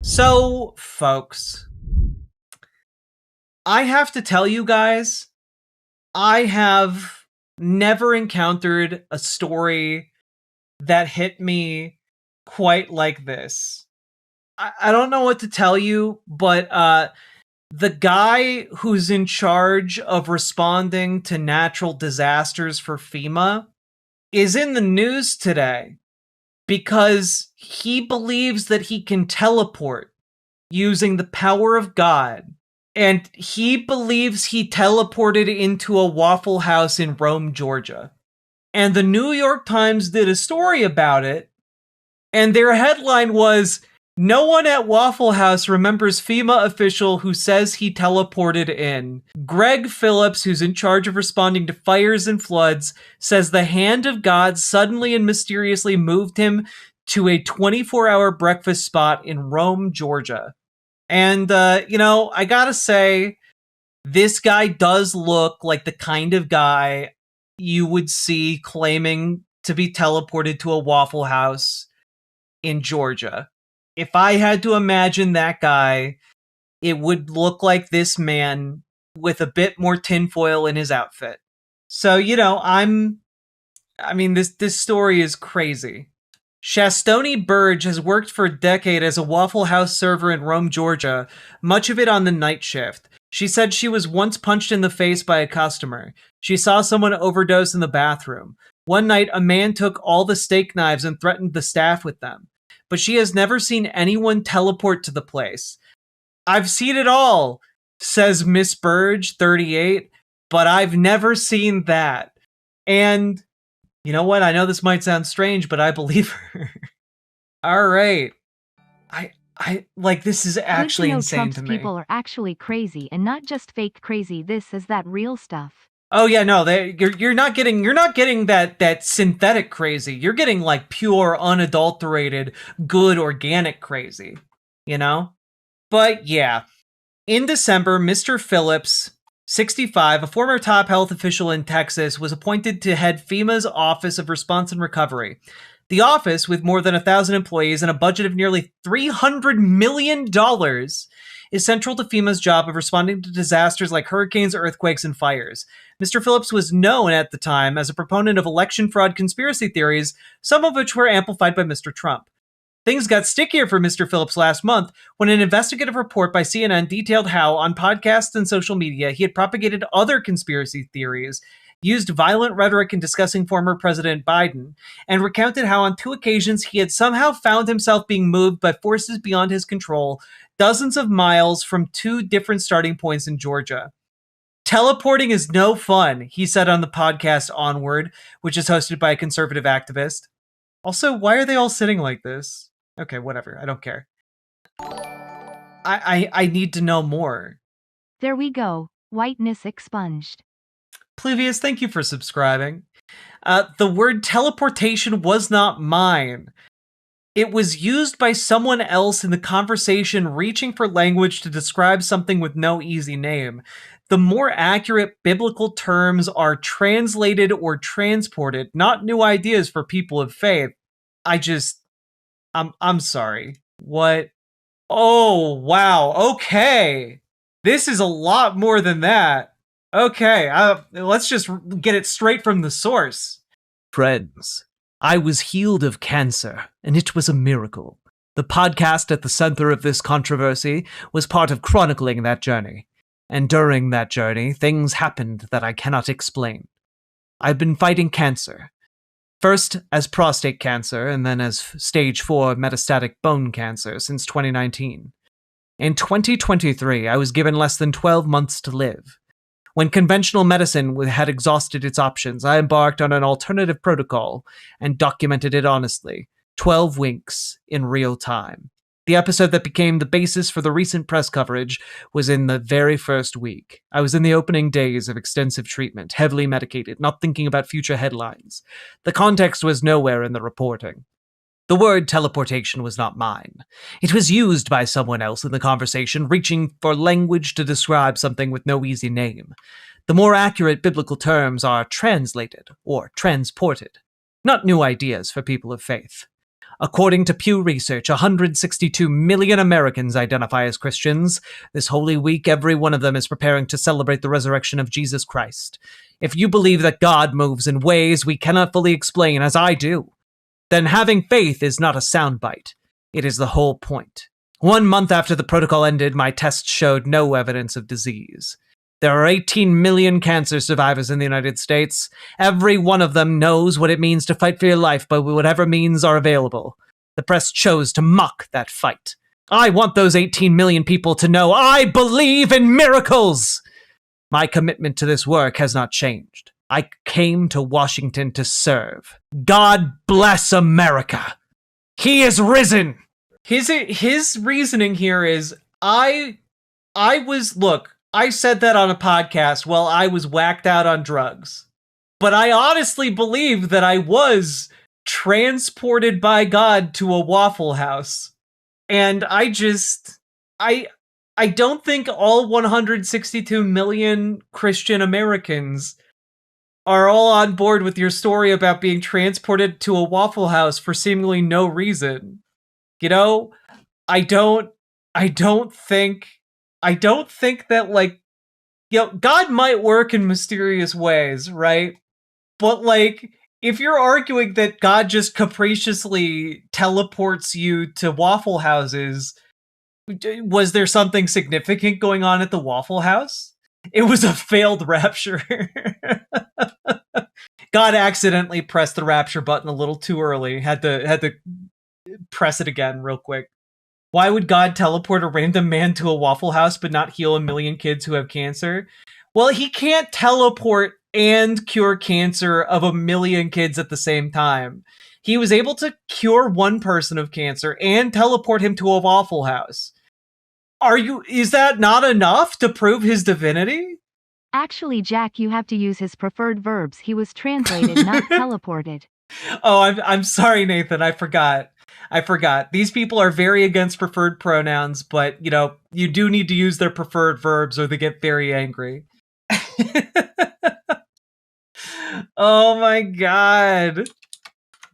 So, folks, I have to tell you guys, I have never encountered a story that hit me quite like this. I don't know what to tell you, but the guy who's in charge of responding to natural disasters for FEMA is in the news today because he believes that he can teleport using the power of God. And he believes he teleported into a Waffle House in Rome, Georgia. And the New York Times did a story about it, and their headline was, "No one at Waffle House remembers FEMA official who says he teleported in." Gregg Phillips, who's in charge of responding to fires and floods, says the hand of God suddenly and mysteriously moved him to a 24-hour breakfast spot in Rome, Georgia. And, I gotta say, this guy does look like the kind of guy you would see claiming to be teleported to a Waffle House in Georgia. If I had to imagine that guy, it would look like this man with a bit more tinfoil in his outfit. So, this story is crazy. Shastoni Burge has worked for a decade as a Waffle House server in Rome, Georgia, much of it on the night shift. She said she was once punched in the face by a customer. She saw someone overdose in the bathroom. One night, a man took all the steak knives and threatened the staff with them. But she has never seen anyone teleport to the place. "I've seen it all," says Miss Burge, 38, "but I've never seen that." And you know what? I know this might sound strange, but I believe her. All right. This is actually insane Trump's to me. People are actually crazy and not just fake crazy. This is that real stuff. Oh yeah, no, you're not getting that synthetic crazy. You're getting like pure, unadulterated, good, organic crazy. But yeah, in December, Mr. Phillips, 65, a former top health official in Texas, was appointed to head FEMA's Office of Response and Recovery. The office, with more than 1,000 employees and a budget of nearly $300 million, is central to FEMA's job of responding to disasters like hurricanes, earthquakes, and fires. Mr. Phillips was known at the time as a proponent of election fraud conspiracy theories, some of which were amplified by Mr. Trump. Things got stickier for Mr. Phillips last month when an investigative report by CNN detailed how, on podcasts and social media, he had propagated other conspiracy theories, used violent rhetoric in discussing former President Biden, and recounted how on 2 occasions he had somehow found himself being moved by forces beyond his control, dozens of miles from 2 different starting points in Georgia. "Teleporting is no fun," he said on the podcast Onward, which is hosted by a conservative activist. Also, why are they all sitting like this? Okay, whatever. I don't care. I need to know more. There we go. Whiteness expunged. Pluvius, thank you for subscribing. The word teleportation was not mine. It was used by someone else in the conversation reaching for language to describe something with no easy name. The more accurate biblical terms are translated or transported, not new ideas for people of faith. I'm sorry. What? Oh, wow. Okay. This is a lot more than that. Okay, let's just get it straight from the source. "Friends, I was healed of cancer, and it was a miracle. The podcast at the center of this controversy was part of chronicling that journey. And during that journey, things happened that I cannot explain. I've been fighting cancer. First as prostate cancer, and then as stage 4 metastatic bone cancer since 2019. In 2023, I was given less than 12 months to live. When conventional medicine had exhausted its options, I embarked on an alternative protocol and documented it honestly, 12 winks in real time. The episode that became the basis for the recent press coverage was in the very first week. I was in the opening days of extensive treatment, heavily medicated, not thinking about future headlines. The context was nowhere in the reporting. The word teleportation was not mine. It was used by someone else in the conversation, reaching for language to describe something with no easy name. The more accurate biblical terms are translated or transported, not new ideas for people of faith. According to Pew Research, 162 million Americans identify as Christians. This Holy Week, every one of them is preparing to celebrate the resurrection of Jesus Christ. If you believe that God moves in ways we cannot fully explain, as I do, then having faith is not a soundbite. It is the whole point. 1 month after the protocol ended, my tests showed no evidence of disease. There are 18 million cancer survivors in the United States. Every one of them knows what it means to fight for your life by whatever means are available. The press chose to mock that fight. I want those 18 million people to know I believe in miracles! My commitment to this work has not changed. I came to Washington to serve. God bless America! He is risen! His reasoning here is, I said that on a podcast while I was whacked out on drugs. But I honestly believe that I was transported by God to a Waffle House. And I don't think all 162 million Christian Americans are all on board with your story about being transported to a Waffle House for seemingly no reason. You know, I don't think that, like, you know, God might work in mysterious ways, right? But, like, if you're arguing that God just capriciously teleports you to Waffle Houses, was there something significant going on at the Waffle House? It was a failed rapture. God accidentally pressed the rapture button a little too early. Had to press it again real quick. Why would God teleport a random man to a Waffle House but not heal a million kids who have cancer? Well, he can't teleport and cure cancer of a million kids at the same time. He was able to cure one person of cancer and teleport him to a Waffle House. Is that not enough to prove his divinity? Actually, Jack, you have to use his preferred verbs. He was translated, not teleported. Oh, I'm sorry, Nathan. I forgot. These people are very against preferred pronouns, but, you know, you do need to use their preferred verbs or they get very angry. Oh my god.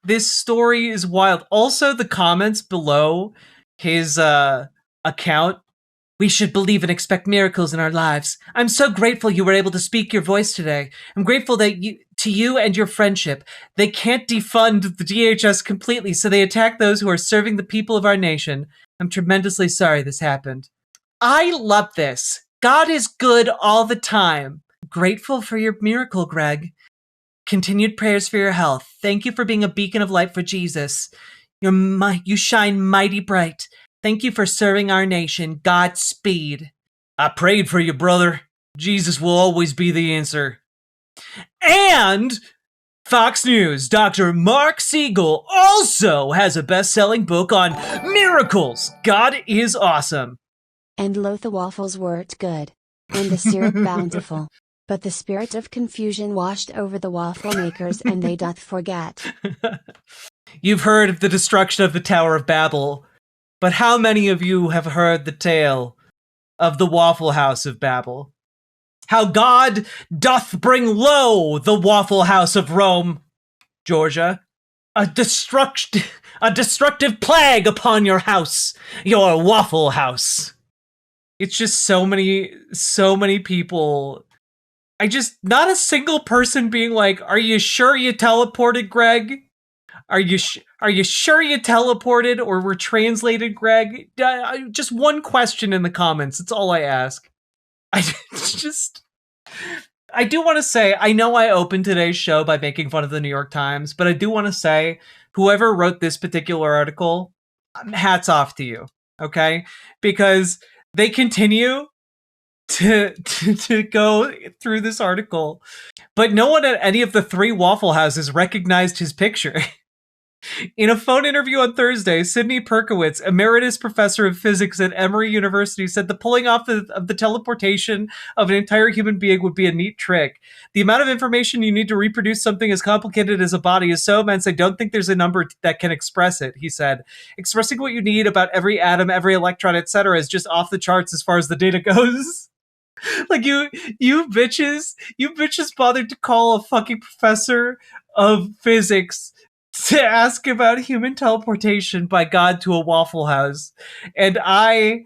This story is wild. Also, the comments below his account. We should believe and expect miracles in our lives. I'm so grateful you were able to speak your voice today. I'm grateful to you and your friendship. They can't defund the DHS completely, so they attack those who are serving the people of our nation. I'm tremendously sorry this happened. I love this. God is good all the time. Grateful for your miracle, Gregg. Continued prayers for your health. Thank you for being a beacon of light for Jesus. You shine mighty bright. Thank you for serving our nation. Godspeed. I prayed for you, brother. Jesus will always be the answer. And Fox News, Dr. Mark Siegel also has a best-selling book on miracles. God is awesome. And lo, the waffles weren't good, and the syrup bountiful. But the spirit of confusion washed over the waffle makers, and they doth forget. You've heard of the destruction of the Tower of Babel. But how many of you have heard the tale of the Waffle House of Babel? How God doth bring low the Waffle House of Rome, Georgia. A destructive plague upon your house, your Waffle House. It's just so many people. Not a single person being like, are you sure you teleported, Gregg? Are you sure you teleported or were translated, Gregg? Just one question in the comments. It's all I ask. I do want to say, I know I opened today's show by making fun of the New York Times, but I do want to say, whoever wrote this particular article, hats off to you, okay? Because they continue to go through this article, but no one at any of the 3 Waffle Houses recognized his picture. In a phone interview on Thursday, Sidney Perkowitz, emeritus professor of physics at Emory University, said the pulling off of the teleportation of an entire human being would be a neat trick. The amount of information you need to reproduce something as complicated as a body is so immense, I don't think there's a number that can express it, he said. Expressing what you need about every atom, every electron, etc. is just off the charts as far as the data goes. Like, you bitches bothered to call a fucking professor of physics to ask about human teleportation by God to a Waffle House. And I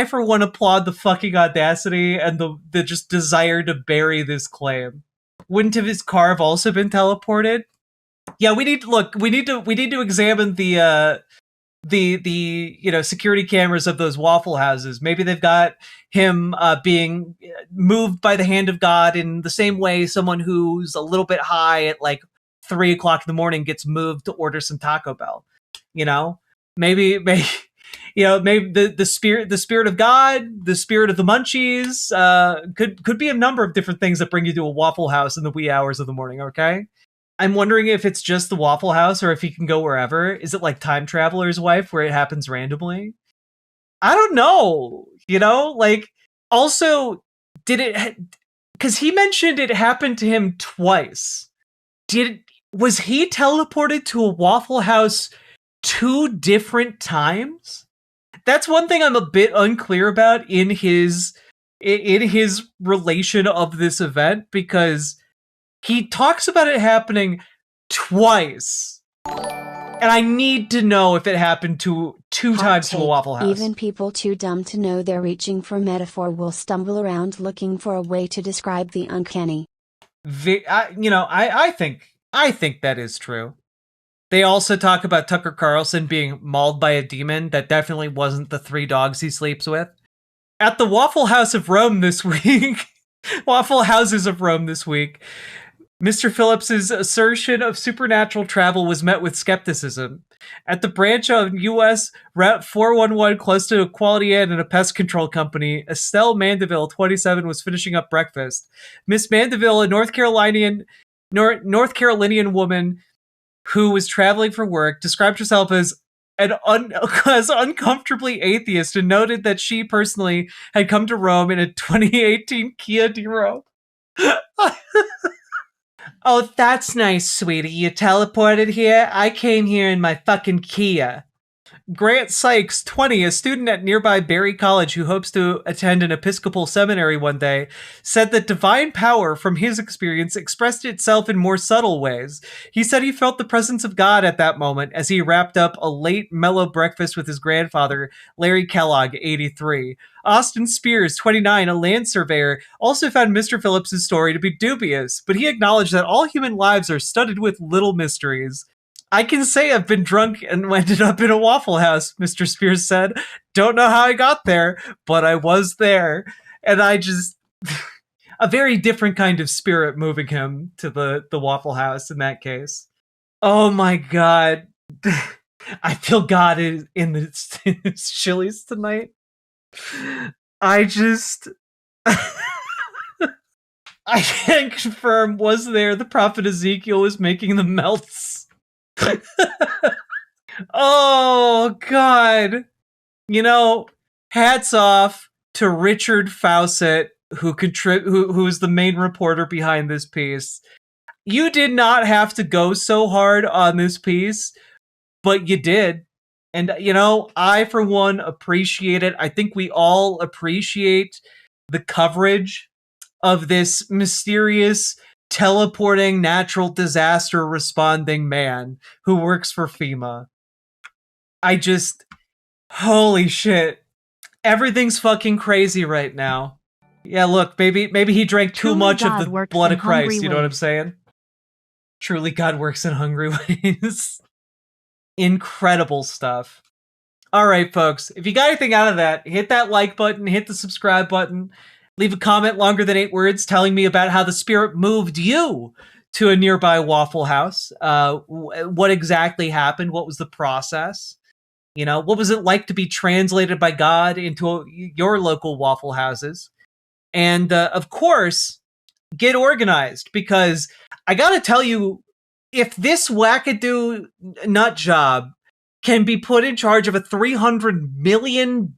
for one applaud the fucking audacity and the just desire to bury this claim. Wouldn't his car have also been teleported? Yeah, we need to examine the security cameras of those Waffle Houses. Maybe they've got him being moved by the hand of God in the same way someone who's a little bit high at like 3:00 in the morning gets moved to order some Taco Bell. Maybe the spirit of God, the spirit of the munchies, could be a number of different things that bring you to a Waffle House in the wee hours of the morning. Okay. I'm wondering if it's just the Waffle House or if he can go wherever. Is it like Time Traveler's Wife where it happens randomly? I don't know. Also, did it... Because he mentioned it happened to him twice. Was he teleported to a Waffle House 2 different times? That's one thing I'm a bit unclear about in his relation of this event, because he talks about it happening twice. And I need to know if it happened two times to a Waffle House. Even people too dumb to know they're reaching for metaphor will stumble around looking for a way to describe the uncanny. I think that is true. They also talk about Tucker Carlson being mauled by a demon. That definitely wasn't the 3 dogs he sleeps with. At the Waffle House of Rome this week, Waffle Houses of Rome this week, Mr. Phillips's assertion of supernatural travel was met with skepticism. At the branch of U.S. Route 411 close to a Quality Inn and a pest control company, Estelle Mandeville, 27, was finishing up breakfast. Miss Mandeville, a North Carolinian woman who was traveling for work, described herself as as uncomfortably atheist and noted that she personally had come to Rome in a 2018 Kia Niro. Oh, that's nice, sweetie. You teleported here? I came here in my fucking Kia. Grant Sykes, 20, a student at nearby Berry College who hopes to attend an Episcopal seminary one day, said that divine power from his experience expressed itself in more subtle ways. He said he felt the presence of God at that moment as he wrapped up a late, mellow breakfast with his grandfather, Larry Kellogg, 83. Austin Spears, 29, a land surveyor, also found Mr. Phillips' story to be dubious, but he acknowledged that all human lives are studded with little mysteries. I can say I've been drunk and ended up in a Waffle House, Mr. Spears said. Don't know how I got there, but I was there. And I just... a very different kind of spirit moving him to the Waffle House in that case. Oh my god. I feel God in this Chili's tonight. I can't confirm, was there the prophet Ezekiel was making the melts. Oh god. Hats off to Richard Fawcett, who is the main reporter behind this piece. You did not have to go so hard on this piece, but you did. And I for one appreciate it. I think we all appreciate the coverage of this mysterious teleporting natural disaster responding man who works for FEMA. Holy shit. Everything's fucking crazy right now. Yeah, look, maybe he drank too much of the blood of Christ, you know what I'm saying? Truly God works in hungry ways. Incredible stuff. All right, folks, if you got anything out of that, hit that like button, hit the subscribe button. Leave a comment longer than 8 words telling me about how the spirit moved you to a nearby Waffle House. What exactly happened? What was the process? What was it like to be translated by God into your local Waffle Houses? And of course, get organized, because I gotta tell you, if this wackadoo nut job can be put in charge of a $300 million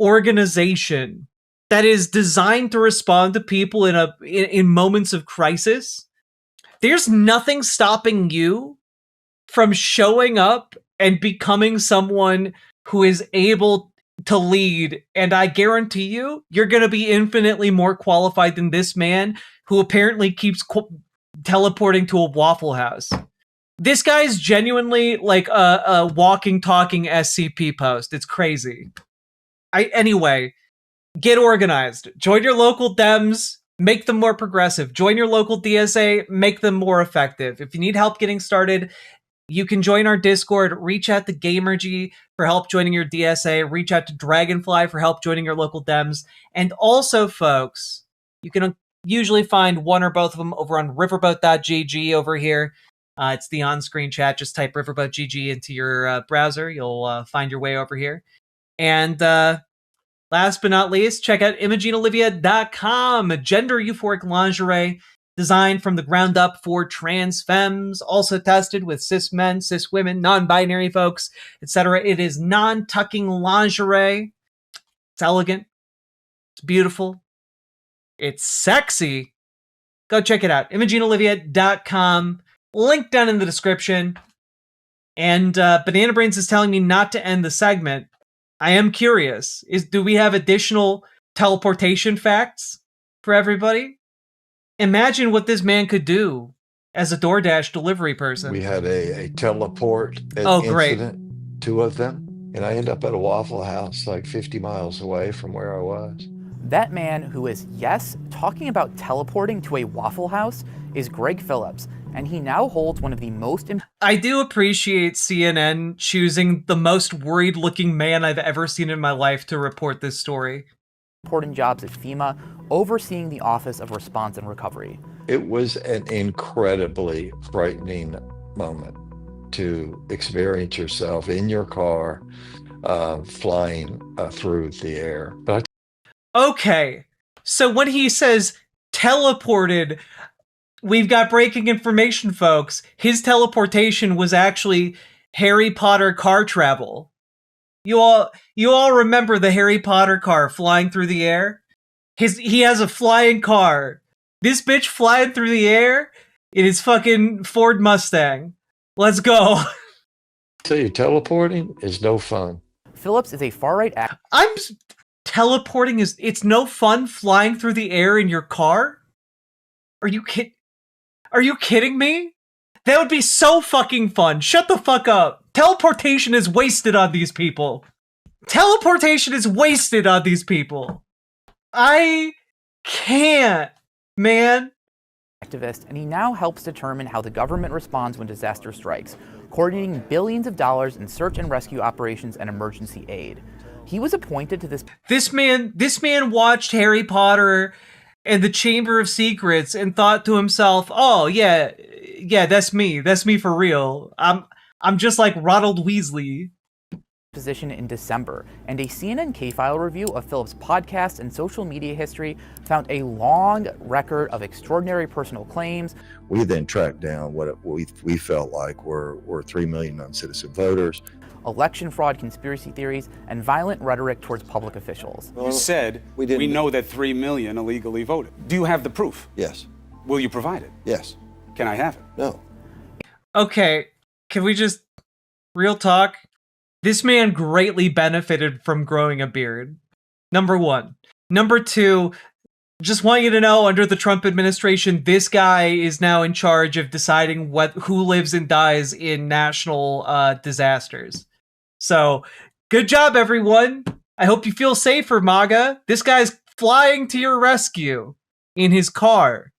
organization that is designed to respond to people in moments of crisis, there's nothing stopping you from showing up and becoming someone who is able to lead. And I guarantee you're going to be infinitely more qualified than this man, who apparently keeps teleporting to a Waffle House. This guy's genuinely like a walking, talking SCP post. It's crazy. Anyway, get organized. Join your local Dems. Make them more progressive. Join your local DSA. Make them more effective. If you need help getting started, you can join our Discord. Reach out to Gamergy for help joining your DSA. Reach out to Dragonfly for help joining your local Dems. And also, folks, you can usually find one or both of them over on riverboat.gg over here. It's the on-screen chat. Just type riverboat.gg into your browser. You'll find your way over here. And last but not least, check out ImogeneOlivia.com, gender euphoric lingerie designed from the ground up for trans femmes, also tested with cis men, cis women, non-binary folks, etc. It is non-tucking lingerie. It's elegant. It's beautiful. It's sexy. Go check it out. ImogeneOlivia.com. Link down in the description. And Banana Brains is telling me not to end the segment. I am curious. Do we have additional teleportation facts for everybody? Imagine what this man could do as a DoorDash delivery person. We had a teleport incident, 2 of them, and I end up at a Waffle House like 50 miles away from where I was. That man who is, yes, talking about teleporting to a Waffle House is Gregg Phillips, and he now holds one of the most... I do appreciate CNN choosing the most worried-looking man I've ever seen in my life to report this story. ...important jobs at FEMA, overseeing the Office of Response and Recovery. It was an incredibly frightening moment to experience yourself in your car flying through the air. But okay, so when he says teleported, we've got breaking information, folks. His teleportation was actually Harry Potter car travel. You all remember the Harry Potter car flying through the air? He has a flying car. This bitch flying through the air in his fucking Ford Mustang. Let's go. tell you, teleporting is no fun. Phillips is a far-right actor. Teleporting it's no fun flying through the air in your car? Are you kidding me? That would be so fucking fun. Shut the fuck up. Teleportation is wasted on these people. Teleportation is wasted on these people. I can't, man. Activist, and he now helps determine how the government responds when disaster strikes, coordinating billions of dollars in search and rescue operations and emergency aid. He was appointed to this... This man watched Harry Potter and the Chamber of Secrets and thought to himself, "Oh yeah, that's me. That's me for real. I'm just like Ronald Weasley." Position in December, and a CNN K-File review of Phillips' podcast and social media history found a long record of extraordinary personal claims. We then tracked down what we felt like were 3 million non-citizen voters. Election fraud conspiracy theories, and violent rhetoric towards public officials. You said we know that 3 million illegally voted. Do you have the proof? Yes. Will you provide it? Yes. Can I have it? No. Okay, can we just real talk? This man greatly benefited from growing a beard. Number one. Number two, just want you to know, under the Trump administration, this guy is now in charge of deciding who lives and dies in national disasters. So, good job, everyone. I hope you feel safer, MAGA. This guy's flying to your rescue in his car.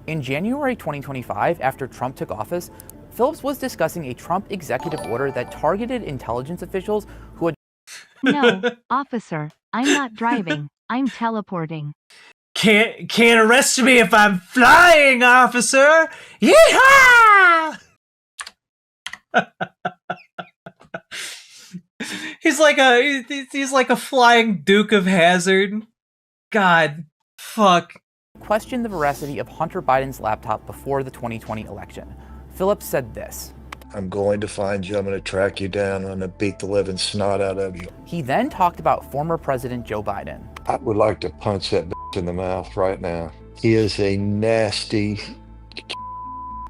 In January 2025, after Trump took office, Phillips was discussing a Trump executive order that targeted intelligence officials who had... No, officer, I'm not driving. I'm teleporting. Can't arrest me if I'm flying, officer! Yeehaw! He's like a flying Duke of Hazzard. God, fuck. questioned the veracity of Hunter Biden's laptop before the 2020 election. Phillips said this. I'm going to find you. I'm going to track you down. I'm going to beat the living snot out of you. He then talked about former President Joe Biden. I would like to punch that bitch in the mouth right now. He is a nasty,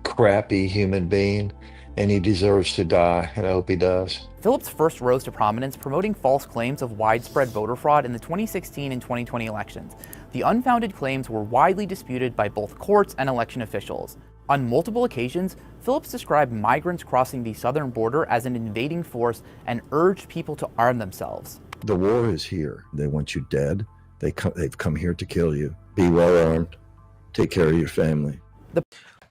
crappy human being, and he deserves to die, and I hope he does. Phillips first rose to prominence promoting false claims of widespread voter fraud in the 2016 and 2020 elections. The unfounded claims were widely disputed by both courts and election officials. On multiple occasions, Phillips described migrants crossing the southern border as an invading force and urged people to arm themselves. The war is here. They want you dead. They've come here to kill you. Be well armed. Take care of your family.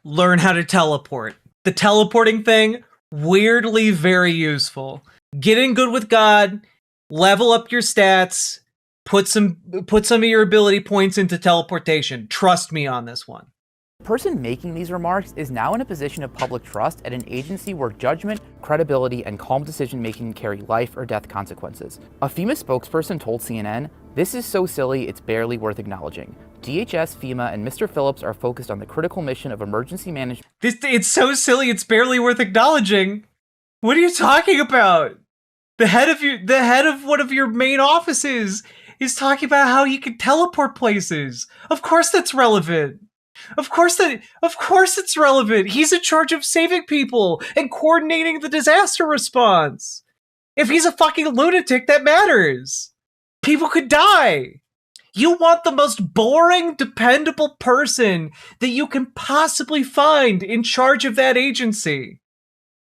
Learn how to teleport. The teleporting thing, weirdly very useful. Get in good with God, level up your stats, put some of your ability points into teleportation. Trust me on this one. The person making these remarks is now in a position of public trust at an agency where judgment, credibility, and calm decision-making carry life or death consequences. A FEMA spokesperson told CNN, "This is so silly, it's barely worth acknowledging. DHS, FEMA, and Mr. Phillips are focused on the critical mission of emergency management." It's so silly, it's barely worth acknowledging. What are you talking about? The head of one of your main offices is talking about how you can teleport places. Of course that's relevant. Of course it's relevant. He's in charge of saving people and coordinating the disaster response. If he's a fucking lunatic, that matters. People could die. You want the most boring, dependable person that you can possibly find in charge of that agency.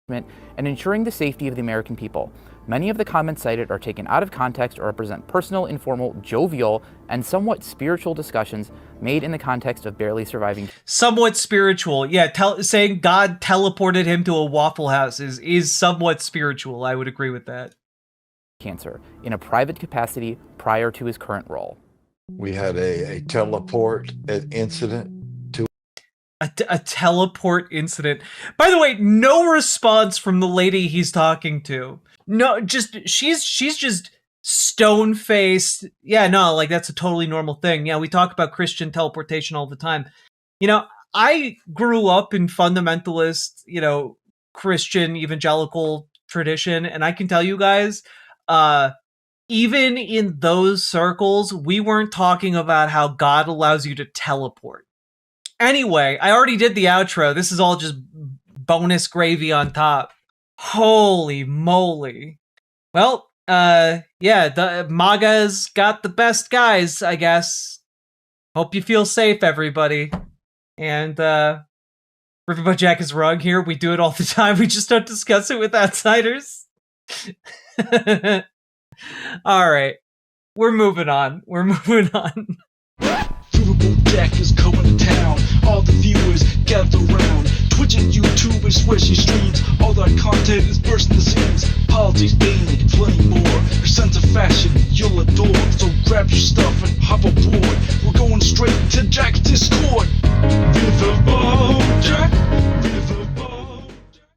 And ensuring the safety of the American people. Many of the comments cited are taken out of context or represent personal, informal, jovial, and somewhat spiritual discussions made in the context of barely surviving. Somewhat spiritual. Yeah, saying God teleported him to a Waffle House is somewhat spiritual. I would agree with that. Cancer in a private capacity prior to his current role. We had a teleport incident. A teleport incident. By the way, no response from the lady he's talking to. No, she's just stone-faced. Yeah, no, like that's a totally normal thing. Yeah, we talk about Christian teleportation all the time. You know, I grew up in fundamentalist, Christian evangelical tradition, and I can tell you guys, even in those circles, we weren't talking about how God allows you to teleport. Anyway, I already did the outro. This is all just bonus gravy on top. Holy moly. Well, yeah, the MAGA's got the best guys, I guess. Hope you feel safe, everybody. And, Riverboat Jack is wrong here. We do it all the time. We just don't discuss it with outsiders. Alright. We're moving on. Riverboat Jack is coming to town. All the viewers gather round. Twitch and YouTube is where she streams. All that content is bursting the seams. Politics, dating, plenty more. Her sense of fashion you'll adore. So grab your stuff and hop aboard. We're going straight to Jack's Discord. Riverboat Jack.